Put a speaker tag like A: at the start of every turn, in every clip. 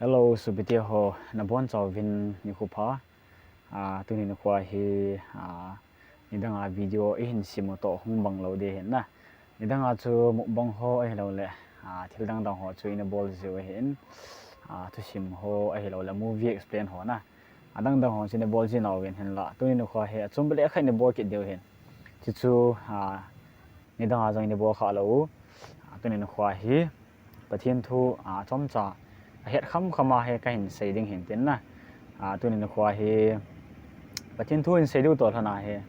A: Hello, subiti ho na bon chaw vin ni khupa tu ni khwa hi ni danga video e hin simo to hung bang lo de hen na ni danga chu mu bang ho e lo le thil dang dang ho chu in ball zo hen tu sim ho e lo le movie explain ho na adang dang ho chin ball jin aw wen hen la tu ni khwa he chum bele khai ni ball ki deu hen chi chu ni danga jang ni ball kha lo tu ni khwa hi pathian thu chom cha hiện khama he ka hin sei ding hin tin na tunin khwa hi pathin thu in sei du to thana he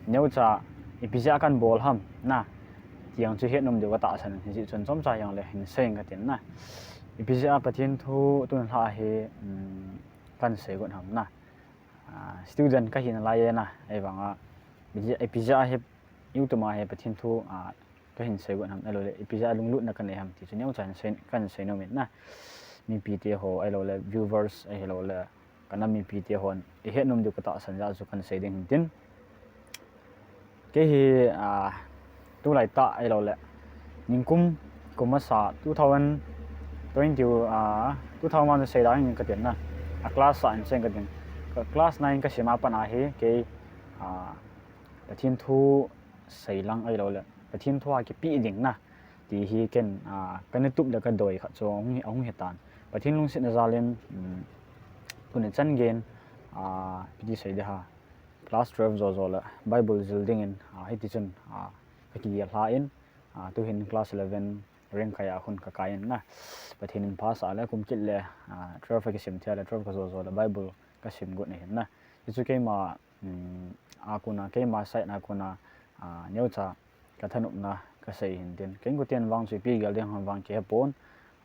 A: neu cha ipija kan bol ham na tiang chu het nom de wa ta san hi chun chom cha yang le hin sei ka tin na ipija pathin thu tun ha he kan sei gon ham na student ka hin la ye na ai wanga ipija he yutuma he pathin thu cái hình xây quận hầm ai rồi episode lung lụt na cái này hầm thì chúng nhau chẳng xây cần xây nó na mi pt ho ai rồi viewers ai rồi là cái năm mi pt ho hết nôm được cái tạo sản ra cho cần xây đến tin cái hi tu lại ta ai rồi là nhưng cũng mà sa 2020 2000 xây ra những cái tiền na class science cái tiền class 9 cái xem apa na hi cái thiên thu xây lăng ai rồi là thiên thoa cái pi đỉnh na thì hi ken cái tụp là cái đồi khát cho ông hiện tại và thiên lung sinh ra lên tuần chân gen đi xây được ha class 12 rồi là bible building in hay thì chân cái gì là in tu hin class 11 rank kaya hun ka kain na và thiên pass ala cũng chỉ là 12 cái sim theo là 12 cái rồi là bible cái sim gut này na itu cái mà aku na cái mà sai na aku na nhớ cha cái thân na cái xây hình tiền cái của tiền vang suy pi cái liên hoàn vang kia bốn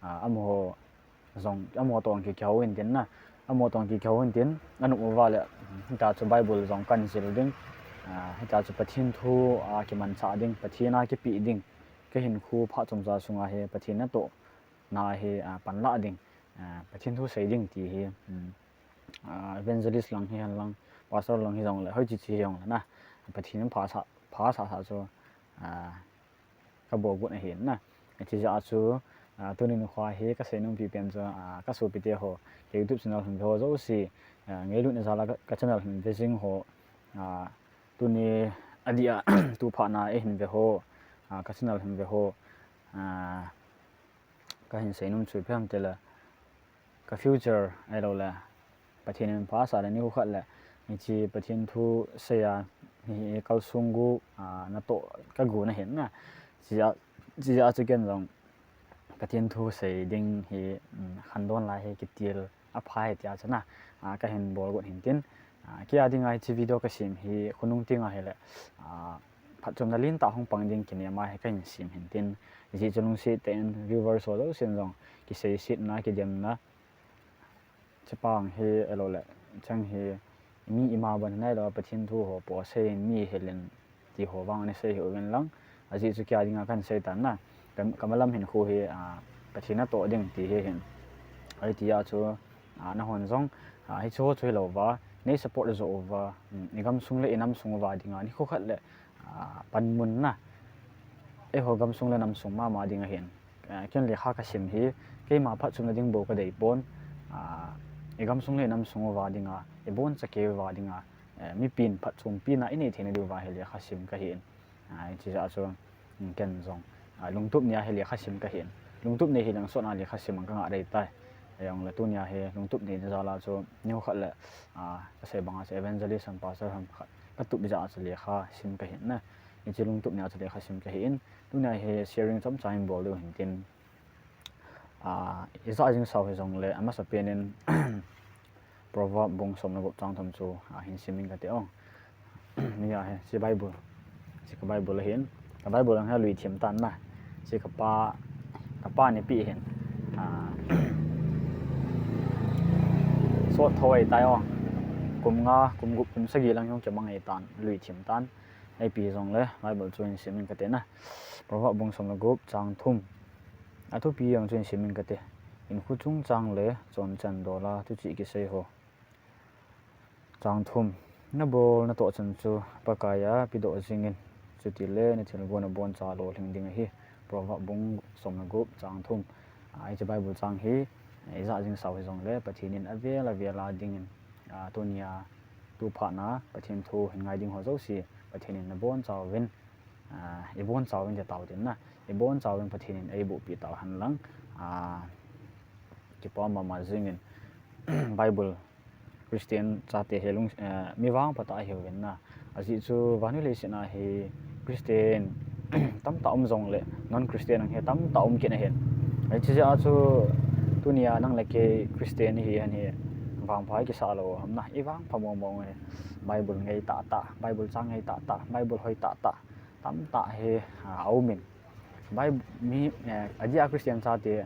A: amo dòng amo tông kia kéo hình tiền na amo tông kia kéo hình tiền anh cũng vào lại ta cho bible dòng căn gì đinh ta cho pathin thu cái man sa đinh pathin na cái pi đinh cái hình khu phát trong gia sung he pathin na to na he pan la đinh pathin thu xây đinh thì he evangelist lang he lang pastor lang he dòng lại hơi chỉ dòng na pathin phá sa cho cái bộ quần này hiện na chỉ ra chú tôi nên khoa hết các sản phẩm bị biến cho các số bị tiêu họ cái YouTube channel hình họ rất là nghe luôn là cái channel hình về sinh họ tôi nên adia tu phá na hình về họ các channel hình về họ cái hình sản phẩm chụp phim thì là cái future ai đâu là bắt thiên phá sa là nhiều khát là chỉ bắt thiên thu xây thì cao sungu nó to cái gù nó hiện na chỉ là cái rằng cái thiên thu xây đình thì hành động lại cái tiền áp hai thì cho na cái hình ball của hình tiền cái đi ngay chỉ video cái sim thì không nung tiếng hay là phát trong là liên tạo không bằng đình cái này mà cái hình sim hình tiền chỉ cho nung sẽ tên viewers số đó xem rằng cái xây sit na cái điểm na chỉ bằng thì rồi là chẳng thì mi ima ban này là pathin thu ho po se mi helen ti ho wang ne se ho ven lang aji chu kya dinga kan se tan na kamalam hin khu he pathina to ding ti he hin ai ti ya chu na hon zong hi chu chui lo wa ne support is over ni gam sung le inam sung wa dinga ni khu khat le pan mun na e ho gam sung le nam sung ma dinga hin ken le kha ka sim hi ke ma phat chum na ding bo ka dei pon egam sung le nam sung wa dinga e bon cha ke wa dinga mi pin phat chung pin na ini thene du wa hele khasim ka hin chi za so ken zong lungtup nia hele khasim ka hin lungtup ne hilang so na le khasim ka nga dei tai ayong la tu nia he lungtup ne za la so neu khat le ka se banga se evangelist and pastor ham ka tu bi za cha le kha sim ka hin na ni chi lungtup nia cha le khasim ka hin tu nia he sharing some time bol lu hin tin isa jing sau he zong le ama sa penin proverb bong som na go chang tham chu hin siming ka te ong ni ya he si bible la hin ka bible lang ha lui thiam tan na si ka pa ni pi hin so thoi tai ong kum nga kum gup kum sagi lang yong chamang ai tan lui thiam tan ai pi zong le bible chu hin siming ka te na proverb bong som na go chang thum thu pi yang chu siming ka te in khu chung chang le chon chan do la tu chi ki sei ho chang thum na bol na to chan chu pakaya pi do jingin chu ti le na thil bon bon cha lo hling ding hi proverb bung som na gup chang thum ai che bible chang hi za jing sau zong le pathinin avela dingin tunia tu phana pathin thu hingai ding ho zo si pathinin na bon chawin ibon chawin de taw din na ibon chawin pathinin ei bu pi taw han lang ki pa ma jingin bible Christian chate helung mi wang pata hiwin na aji chu vanu le sina he Christian tam ta zong le non Christian ang he tam ta ki na hen ai chi a chu tunia nang le ke Christian hi an he wang phai ki sa lo ham na i wang phamong mong he Bible ngai ta Bible chang ngai ta Bible hoi ta tam ta he au min Bible mi aji a Christian chate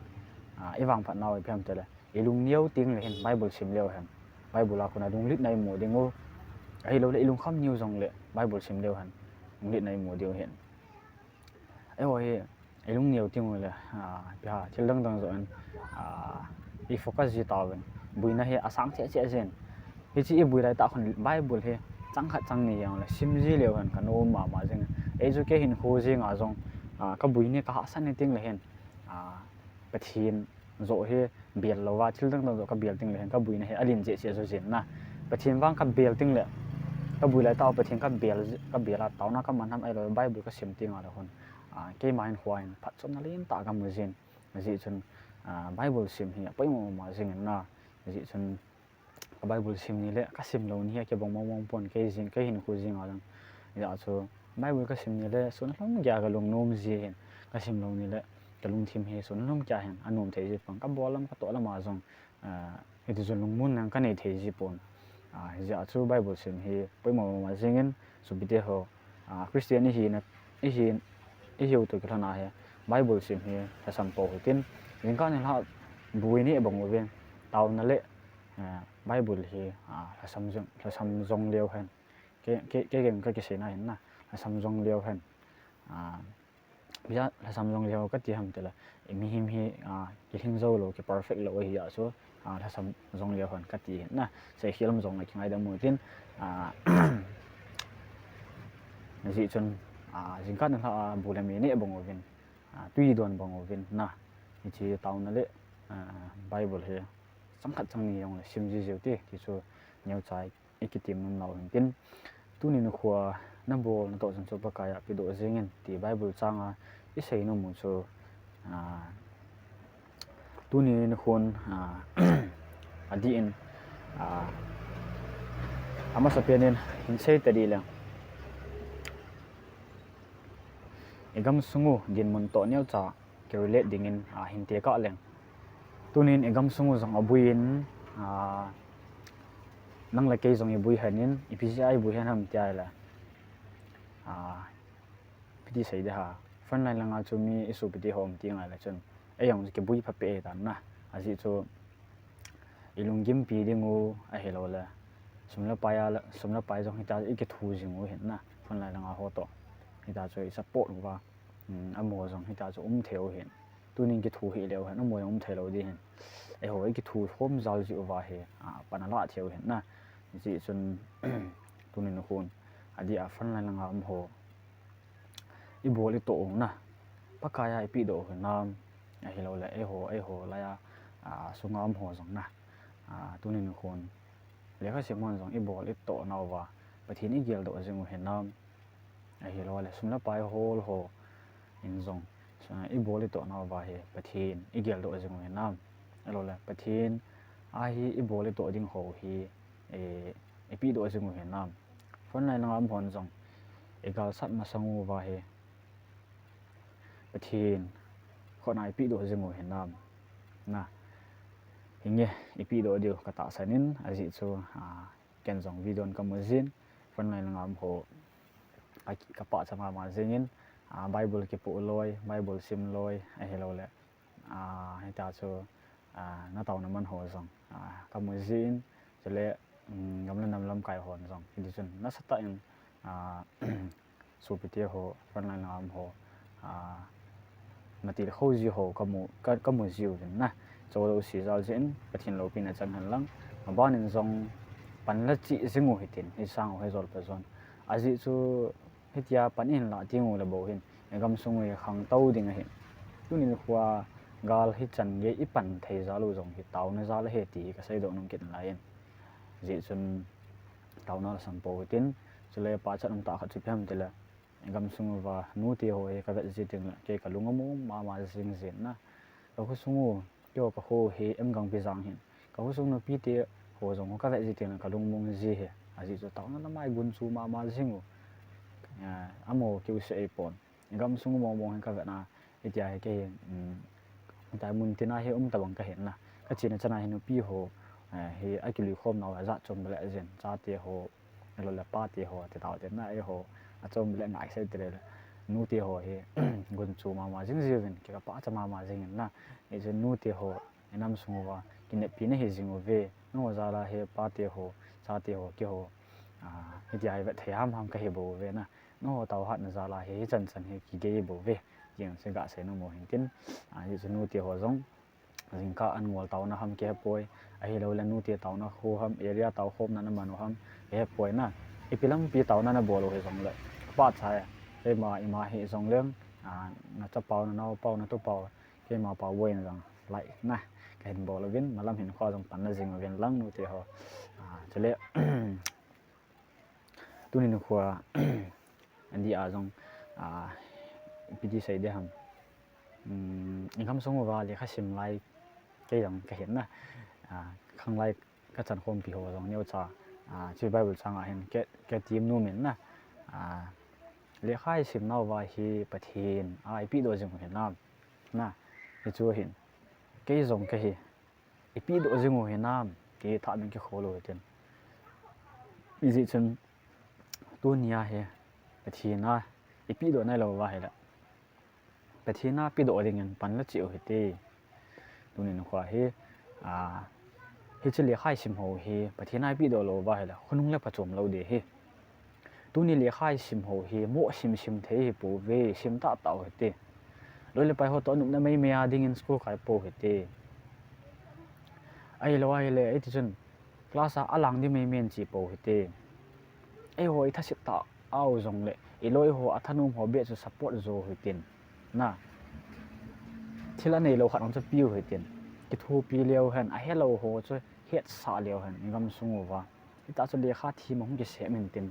A: i wang phat naw pham te le ilung niau ting le hen Bible sim leo hen Bible la khona dung lit nai mo dingo ai lo le ilung kham new jong le Bible sim leo han lit nai mo dio hen ai oi ilung niau ting le ya thil dang dang zo an i focus ji tawen buina he asang che zen hi chi i bui lai ta khon Bible he chang khat chang ni yang le sim ji leo han kan o ma jeng education ho ji nga jong ka bui ne ka san ni ting le hen pathin zo he bial lawa thil dang dang zo ka bial ting le hen ka bui na he alin je che zo zen na pathin wang ka bial ting le ka bui lai taw pathin ka biala taw na ka man ham ai lo Bible ka sim ting ala hon ke main hwain phat chon na len ta ga mu zen ji chun Bible sim hi pai mo ma jing na ji chun Bible sim ni le ka sim lo ni ke bong mong pon ke jing ke hin khu jing alang ya chu Bible ka sim ni le sun hlom gya ga long nom ji hen ka sim lo ni le ka lung thim he sun hlom kya hen anom thei ji pang ka bolam ka to la ma jong itu zon lung mun nang ka nei thei ji pon ya chu Bible sim hi pai mo ma jing en su bi te ho Christian hi na hi hiu to ka na he Bible sim hi ta sam po tin ring ka ni la bui ni bong wen taw na le Bible hi la sam jong leo hen ke gem ka ke se na hen na la sam jong leo hen bây la sam jong leo ka ti ham te la mi him hi ki hing zo lo ki perfect lo hi ya so la sam jong leo hen ka ti hen na se hilam jong la ki ngai da mu tin ji chun jing ka na bu la mi ni bong wen tui don bong wen na chi taw na le Bible he chang khat chang ni yong le sim ji jeu ti ki chu nyau chai ikitim nun naw hin tin tu ni nu khwa na bol na to jang chu pa kaya pi do jingin ti Bible changa i sei no mu chu tu ni nu khon adi in ama sapianin hin sei tadi lang egam sungu din mun to nyau cha ke relate dingin hin te ka leng tunin egam sungu jong abuin nang la ke jong ibui hanin ipci bui han ham tia la piti sei da ha fan lai langa chu mi isu piti hom ti ngai la chun eyang ke bui pha pe dan na aji chu ilung gim pi dingu a helo la sumla pai jong hita i ke thu jingu hen na fan lai langa ho to hita chu support wa amo jong hita chu theo hen tunin ki thu hi leo han amo thelo di hen ai ho ki thu hom zal ji wa he panala theo hen na ji chun tunin khun adi a fan lai langa ho i boli to na pakaya pi do nam ai lo la ai ho la ya sungam ho jong na tunin khun le kha simon jong i bol i to na wa pathin i gel do jing hen nam ai lo la sumla pai hol ho in jong i boli to na wa he pathin i gel do jing hen nam ai lo la pathin hi i boli to ding ho hi e pi do jing hen nam phon lai ngam hon jong egal sat ma sangu wa he pathin khonai pi do jing hen nam na hinge ipi do dio kata sanin aji chu ken jong video ka mojin phon lai ngam ho ka pa chama ma jingin Bible ki pu loi Bible sim loi a hello le heta chu na taw na man ho jong ka mojin chele gamla namlam kai hon jong hi chun na sata in supiti ho phon lai ngam ho mati kho ji ho ka mu jiu na cho lo si zal zen pathin lo pin a chan han lang ban in jong pan la chi zingu hitin hi sang ho zol pa zon aji chu hitia panin la tingu la bo hin egam sungui khang tau ding a hin tunin khwa gal hi chan ge i pan thei za lu jong hi taw na za la he ti ka sei do nong kin lain ji chun taw na sam po tin chule pa chan ta kha chu pham tela gam sungu wa nu ti ho e ka ve ji ting ke ka lunga mu ma jing zin na ka khu sungu yo ka ho he em gang pi jang hin ka khu sung no pi te ho jong ka ve ji ting ka lung mong ji he a ji chu taw na mai gun chu ma jingu amo kêu sẽ pon gam sung mo mo ka ve na itia ke ta mun tina he tabang ka hen na ka china chana hin pi ho he akili khom na za chom le zen cha te ho lo la pa te ho te ta te na e ho a chom le ngai se tre nu te ho he gun chu ma jing ven ke ka pa cha ma jing na e je nu te ho enam sung wa kine pi ne he jing ve no za la he pa te ho cha te ho ke ho itia ve the ham ka he bo ve na no tàu hat na za la he chan he ki ge bo ve yang se ga se no mo hin tin ji chu nu ti ho jong jing ka an ngol taw na ham ke poi a hi lo la nu ti taw na ho ham area taw khom na ma no ham he poi na ipilang pi taw na bo lo he jong le pa cha e ma i ma he jong leng na cha pau na no pau na tu pau ke ma pau wei na jang lai na ka hin bo lo vin malam hin kho jong pan na jing ven lang nu ti ho chale tu ni khwa andi a jong pidi sai de ham income song wa le kha sim lai ke dang ka hen na khang lai ka chan khom pi ho jong neu cha chi bible chang a hen ke team nu men na le khai sim na wa hi pathin ai pi do jing hen nam na ni chu hin ke jong ke hi pi do jing hen nam ke tha min ke kholo ten izi chen tu nia he pathina ipi do nai lo wa he la pathina pi do ring an pan la chiu he te tunin khwa he he chili khai sim ho he pathina pi do lo wa he la khunung le pachom lo de he tuni le khai sim ho he mo sim the he po ve sim ta taw he te lo le pai ho to num na mai me a ding in school khai po he te ai lo ai le ai ti chun class a alang di mai men chi po he te ai ho i tha sit ta au jong le iloi ho athanum ho be chu support zo hitin na thila nei lo khan chu piu hitin ki thu pi leo han a hello ho chu het sa leo han ngam sungu wa ita chu le kha thi mong ki se men tin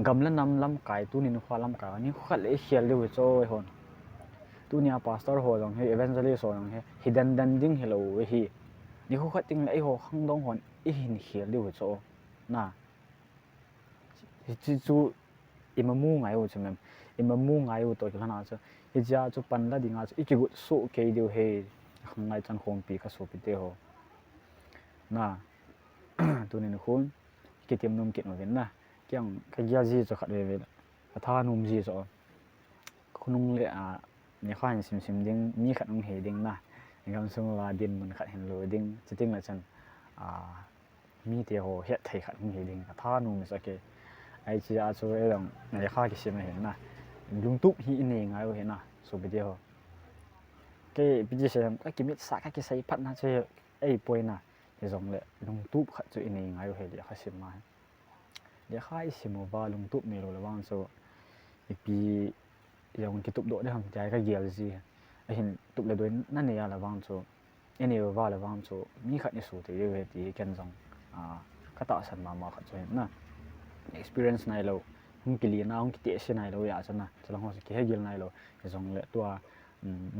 A: gamla nam lam kai tu nin khwalam ka ni khal e khial le cho hon tu nia pastor ho jong he evangelist ho jong he hidden dan ding hello hi ni khu khating le ho khang dong hon i hin khial le cho na chi chu imamu ngai u chemem imamu ngai u to khana cha hija chu pan la dinga chu ikigu so ke diu he khangai chan khom pi ka so pi te ho na tunin khun kitim num kit ven na kyang ka gya ji chu khat ve ve tha num ji so khunung le ni khan sim ding mi khat ung he ding na ngam sung la din mun khat hen lo ding chiting la chan mi te ho het thai khat ung he ding tha num sa ke ai chi a chu e dong le kha ki sim he na lung tup hi ne ngai he na so bi de ho ke bi ji sem ka ki mit sa ka ki sai phat na che ei poi na e jong le lung tup khat chu ne ngai he le kha sim ma le kha i sim ba lung tup me lo le wang so i pi yong ki tup do de ham jai ka gel ji a hin tup le doi na ne ya la wang chu ene wa la wang chu mi khat ni su te ye ti ken jong ka ta san ma khat chu na experience nai lo hung kili na hung kiti se nai lo ya chana chalang ho ki hegil nai lo jong le tua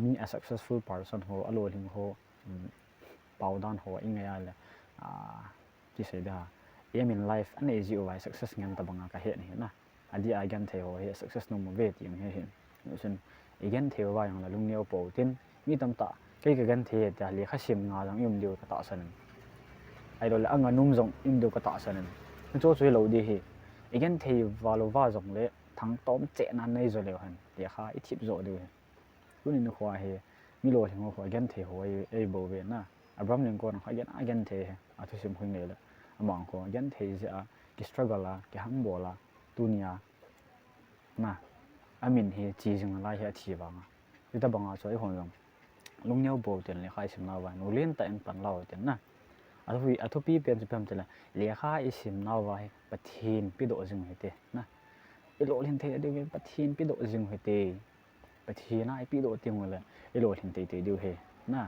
A: me a successful person ho alo ling ho pau dan ho inga ya le ki se da aim in life an easy o success ngam ta banga ka he ni na adi again the ho he success no mo ve ti he hin chen again the wa yang la lung neo po tin mi tam ta ke ka gan the ta le kha sim nga jang yum dio ka ta san ai lo la anga num jong im dio ka ta san cho chui lo di hi again thei valo va jong le thang tom che nan nei zo le han le kha I thip zo de kunin khwa he mi lo thing ho again thei ho ei bo ve na abram lincoln kha again thei a thu sim khing le la amang ko again thei ja ki struggle la ki hang bo la tunia na amin he chi jing la he thi ba nga ita banga choi hon jong lung nyau bo ten le khai sim na wa no len ta en pan lao ten na athu pi pen pem tela le kha I sim na wa pathin pi do jing hete na I lo len the de pathin pi do jing hete ปะทีน่าไอปีโดติงเลยไอโหลหินตีตีดิวเฮน่ะ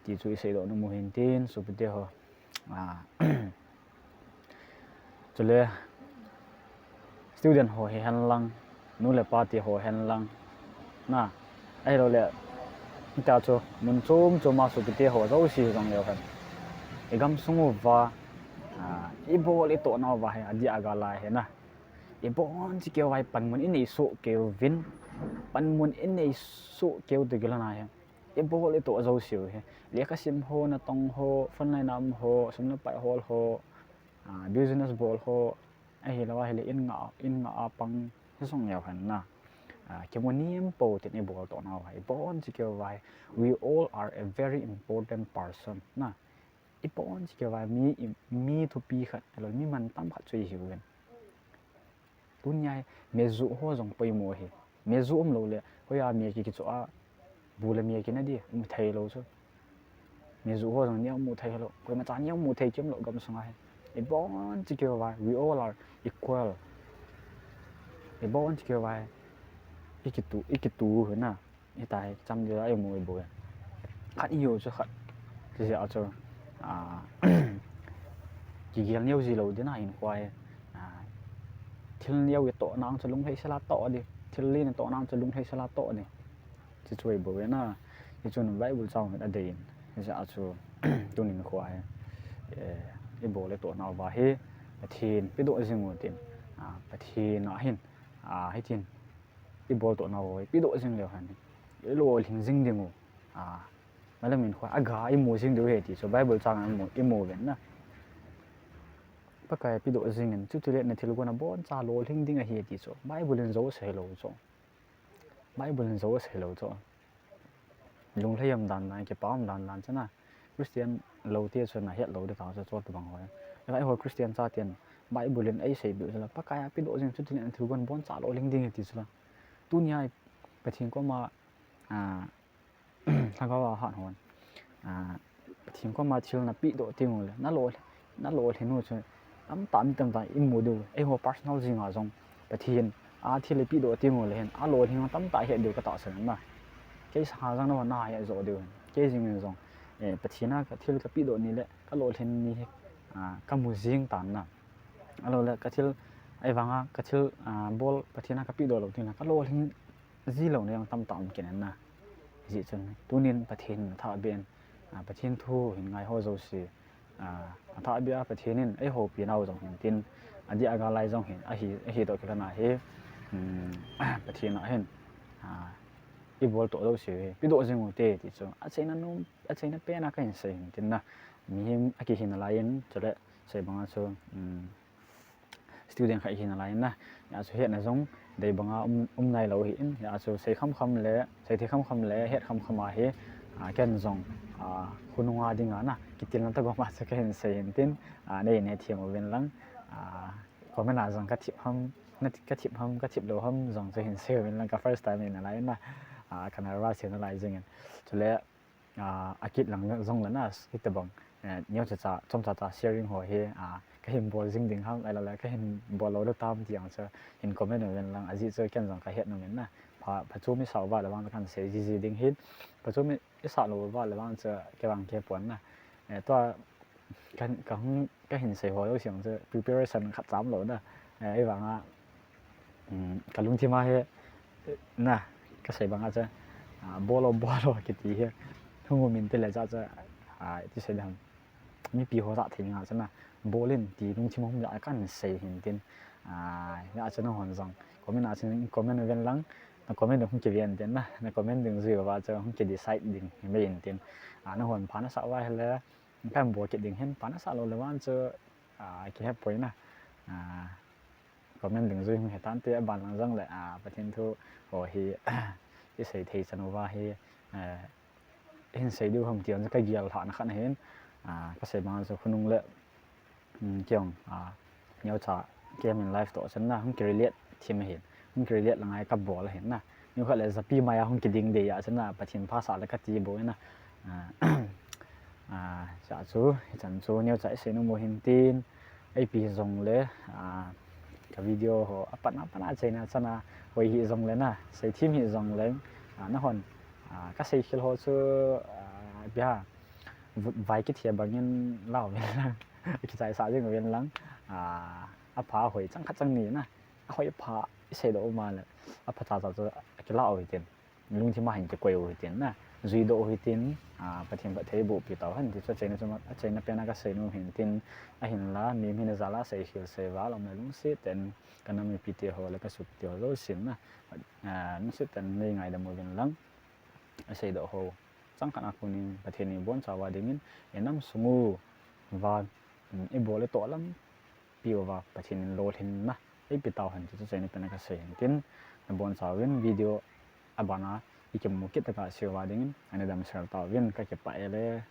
A: ที่ช่วยเสดอนมูหินตีนสุดเดียวจุเลย student หัวเห็นลังนู่นเลย party หัวเห็นลังน่ะไอเราเลยที่ตาจูมันจูมาสุดเดียวหัวเราสิจังเลยครับไอกำสงบว่าอีโบเลยตัวน่าว่าให้อดีอากาลายเห็นนะอีโบนที่เกี่ยวไว้ปันมันอินไอสุเกี่ยววินปันมันอินไอสุเกี่ยวตัวกันนะเห็นอีโบเลยตัวเราสิวเห็นเลี้ยงซิมโฮนะตองโฮฟันไลนำโฮสมนับไปฮอลโฮbusiness ballโฮไอเห็นแล้วว่าเห็นอินงาปังที่ส่งยาวหันนะเกี่ยวกับนี้มันโปรติในบอลตัวน่าว่าอีโบนที่เกี่ยวไว้ we all are a very important person นะอีปอนสิเกี่ยวกับมีทุกปีขัดแล้วมีมันตั้มขัดช่วยหิวกันตุนใหญ่เมจุหัวจงไปมัวเหเมจุเราเลยเขาอยากมีกี่ตัวบูเลมีกี่นั่นดิมุทัยเราใช่เมจุหัวจงเนี่ยมุทัยเราคนมาจานเนี่ยมุทัยจิ้มเรากำสังไงอีปอนสิเกี่ยวกับ we all are equal อีปอนสิเกี่ยวกับอีกตัวเหรอนะอีตายจำได้ไอ้มวยบัวขัดอีโยจะขัดที่จะเอาจะchỉ riêng nhiều gì lâu thế này quay thiên nhiều cái tổ nào cho lung hay salad tổ đi thiên liên tổ nào cho lung hay salad tổ này chỉ chơi bữa vậy na chỉ cho nó vay bữa sau người ta đền thì sẽ cho tôi nhìn quay cái bộ lấy tổ nào vào hết thiên cái độ gì một tiền thiên nó hin hay thiên cái bộ tổ nào cái độ gì nhiều hơn cái lỗ hình dinh đi ngủ mà là mình khoa gà im mùi sinh điều hệ thì số bài bữa sau là im mùi vậy na bắt cái ví dụ gì nên chút này thì lúc nào bốn cha lô linh đinh ở hệ thì số bài bữa lên dấu sẽ lâu cho bài bữa lên dấu sẽ lâu cho dùng thấy âm đàn này cái báo âm đàn chứ na Christian lâu tiên xuân là hiện lâu được tạo ra cho từ bằng hỏi cái hồi Christian cha tiền bài bữa lên ấy sẽ biểu là bắt cái ví dụ gì chút này thì lúc nào bốn cha lô linh đinh thì số tu nhai phải thiên có mà thằng có hạn hồnทีมก็มาเชื่อนะปีโดติงเลยนั่นโลที่นู่นใช่ตั้มอิมโมดูไอหัว personal จริงอ่ะจงแต่ทีนที่เลยปีโดติงเลยเห็นโลที่มันตั้มเห็นเดียวก็ต่อเสร็จนั่นนะแค่สหจังนั้นว่าน่าอย่าโจเดียวแค่จริงจงแต่ทีน่ะก็ที่เลยก็ปีโดนี่แหละก็โลที่นี่ก็มูซิงตันนะโลเลยก็ที่ไอ้ฟังก็ที่บอลแต่ทีน่ะก็ปีโดเราที่นั่นก็โลที่จีเหล่านี้ยังตั้มกันนั่นนะจีจนตัวนี้ประเทศท่าเบียนประเทศทูเห็นไงเขาจะสิถ้าเบียประเทศนี้ไอ้หัวปีนเอาจงเห็นตินอันที่อากาศไหลจงเห็นไอ้เหตุตัวกันนะเฮ้ประเทศนั้นเห็นอีบอลตัวเราสิพี่ตัวจริงว่าเตะที่จงอาศัยนั้นนู้นอาศัยนั้นเป็นอะไรกันสิตินนะมีอากิหินอะไรนั่นจะได้ใส่บางส่วนstudent ใครหินอะไรนะอยากจะเห็นนะจงได้บางในเราเห็นอยากจะใส่คำเลยใส่ที่คำเลยเห็นคำมาเฮ้แค่จงคุณว่าดีงานะกิติลันตะก็มาสักเห็นเสียงตินในเทียมเป็นลังก็ไม่น่าจงกระทิบห้องนั่นกระทิบเราห้องจงจะเห็นเสียงเป็นลังกับ first time เป็นอะไรนะขณะว่าเสียงอะไรจริงๆจะเลยอากิจหลังจงแล้วนะที่ตะบังเนี่ยจะจมจะ sharing หัวเฮก็เห็นบอลจริงๆครับอะไรก็เห็นบอลเราได้ตามที่อย่างจะเห็นคอมเมนต์เป็นลังอาจิจะแค่จงก็เห็นนั่นนะพอจุ่มไม่สาวว่าระวังกันเสียจีดิ้งฮิตพอจุ่มไม่สาวเราว่าระวังจะแกวางแกปวนนะตัวก็เห็นเสียหัวเราเสียงจะ preparation ขัดซ้ำเรานะไอ้บางกับลุงที่มาเฮนะก็ใส่บางอาจจะบอลกิตีเฮทุ่งมินเตลจะที่ใส่ดำมีปีหัวตัดทิ้งอาจจะนะบอลเล่นตีลุงที่มาผมอยากกันเสียเห็นตินอาจจะน้องหันจังคอมเมนต์อาจจะคอมเมนต์เป็นลังนักคอมเมนต์ดึงเกี่ยวกันนะนักคอมเมนต์ดึงสื่อว่าจะห้องเกี่ยวดีไซน์ดึงไม่เห็นตินนักหันผ่านนักสาวว่าแล้วแค่บัวเกี่ยวดึงเห็นผ่านนักสาวเราเลยว่าจะเกี่ยวกับนะคอมเมนต์ดึงสื่อเห็นตั้งแต่บ้านหลังจังเลยประเทศทั่วโอ้ยที่ใส่ที่สนุกว่าเห็นใส่ดูห้องเกี่ยวจะก็เกี่ยวฐานขันเห็นก็ใส่บางส่วนนุ่งเละเกี่ยวเนี้ยจะเกมในไลฟ์ต่อฉันนะห้องเกี่ยวเลียดที่ไม่เห็นห้องเกี่ยวเลียดหลังไงกับบอลเห็นนะนี่เขาเลยจะปีใหม่ห้องเกี่ยวดิ่งเดียฉันนะประเทศภาษาแล้วก็จีบอยนะจะชูฉันชูเนี้ยจะเสียงโมหินตีนไอปีจงเลยกับวิดีโอหัวปันใจนะฉันนะไว้หิจงเลยนะใส่ทีมหิจงเลย na hon ka sei khil ho chu bia vai ki thia bangin lao ki chai sa jing wen lang a pha hoi chang kha chang ni na a hoi pha sei do ma le a pha cha cha chu ki lao hoi tin lung thi ma hin ki koi hoi tin na zui do hoi tin pathiam ba thei bu pi taw han ti chu chaina chu a chaina pe na ka sei no hin tin a hin la mi mi na zala sei khil sei wa lo me lung si ten kana mi pi te ho le ka sup te ho zo sin na nu si ten nei ngai da mo wen lang a sei do ho chang kana kunin pathini bon chawa dingin enam sungu wa e bole to lam piwa pathin lo thin na e pitaw han chu chaina pe na ka sei tin bon chawin video abana ikem mo kita ka sewa dingin ane dam sar taw win ka ke pa ele